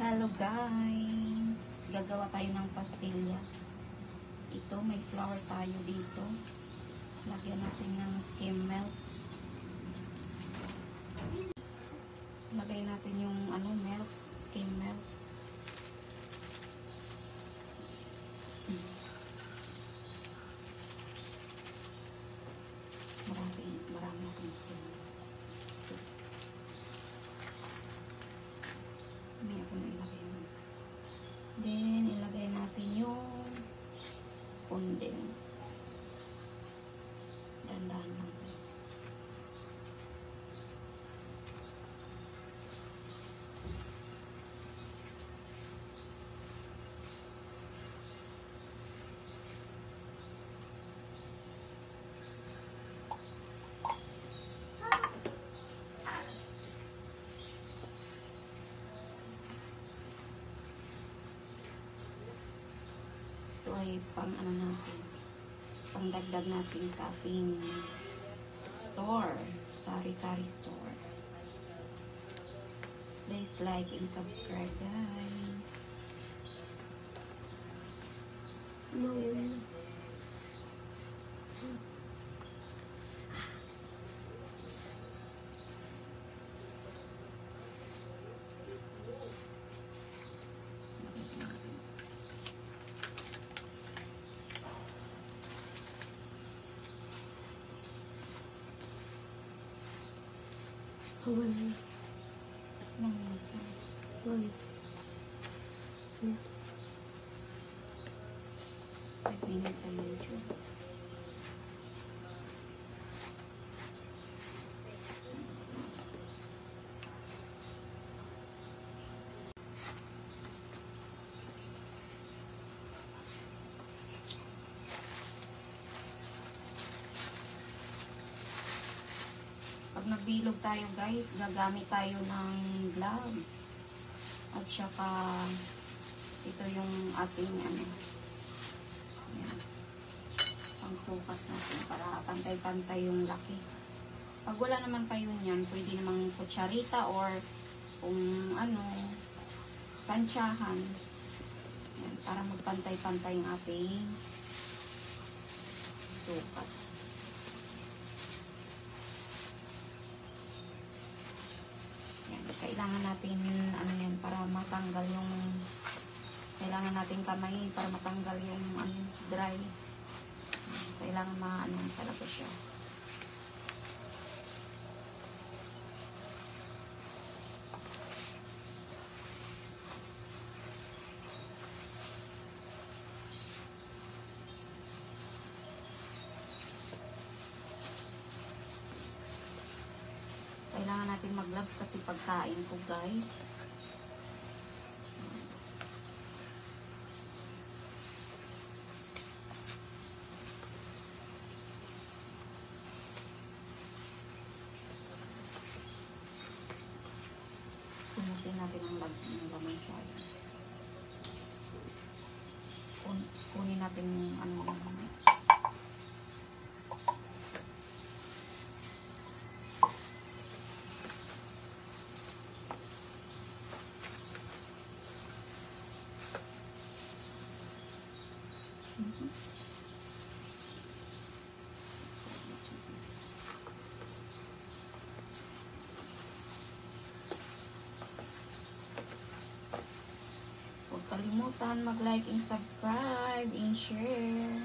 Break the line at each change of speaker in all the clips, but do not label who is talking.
Hello guys! Gagawa tayo ng pastillas. Ito, may flour tayo dito. Lagyan natin ng skim milk. Lagay natin yung milk, skim milk. Marami natin skim milk. May ako na ilagay mo. Then, ilagay natin yung condense. Dandahan lang guys. Ito ay pang natin, pang dagdag natin sa ating store, sari-sari store. Please like and subscribe guys.
One.
5 minutes sa YouTube. Pag nagbilog tayo guys, gagamit tayo ng gloves. At saka ito yung ating yan, pangsukat natin para pantay-pantay yung laki. Pag wala naman kayo niyan, pwede namang kutsarita or kung tansyahan. Yan, para magpantay-pantay yung ating sukat. Kailangan natin yan para matanggal yung kamayin para matanggal yung dry. Kailangan talaga siya. Kailangan natin mag-gloves kasi pagkain ko guys. Sunutin natin ang laman sa kunin natin yung huwag kalimutan mag-like and subscribe and share.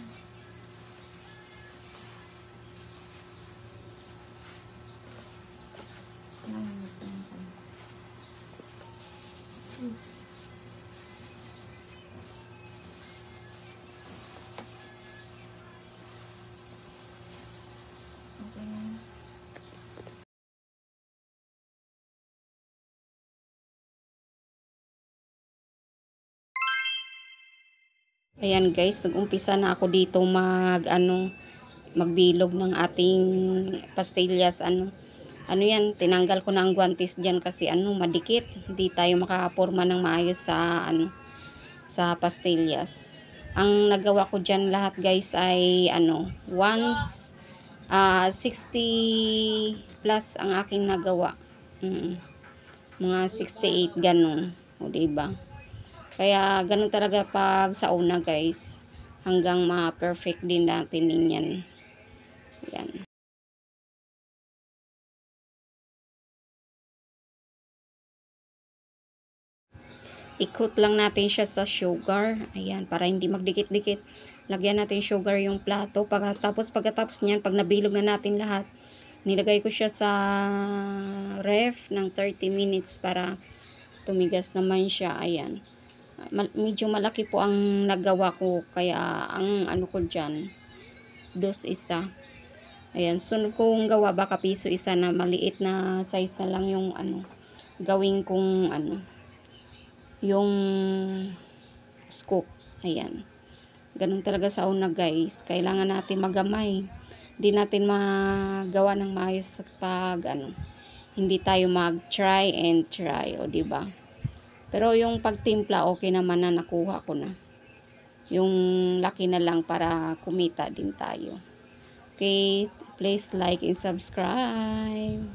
Ayan guys, nag-umpisa na ako dito magbilog ng ating pastillas. Yan, tinanggal ko na ang guantes diyan kasi madikit. Hindi tayo makaporma ng maayos sa pastillas. Ang nagawa ko diyan lahat guys ay once 60 plus ang aking nagawa. Mga 68 ganun. O, diba? Kaya, ganun talaga pag sa una, guys. Hanggang ma-perfect din natin yan. Yan. Ikot lang natin siya sa sugar. Ayan, para hindi magdikit-dikit. Lagyan natin sugar yung plato. Pagkatapos niyan, pag nabilog na natin lahat, nilagay ko siya sa ref ng 30 minutes para tumigas naman siya. Ayan. Medyo malaki po ang nagawa ko. Kaya, ang ano ko dyan, dos isa. Ayan, sunod kong gawa, baka piso isa na maliit na size na lang yung ano, gawin kong ano, yung scoop. Ayan. Ganun talaga sa una, guys. Kailangan natin magamay. Hindi natin magawa ng maayos pag ano, hindi tayo mag-try and try. O, diba? Pero yung pagtimpla, okay naman na, nakuha ko na. Yung laki na lang para kumita din tayo. Okay, please like and subscribe.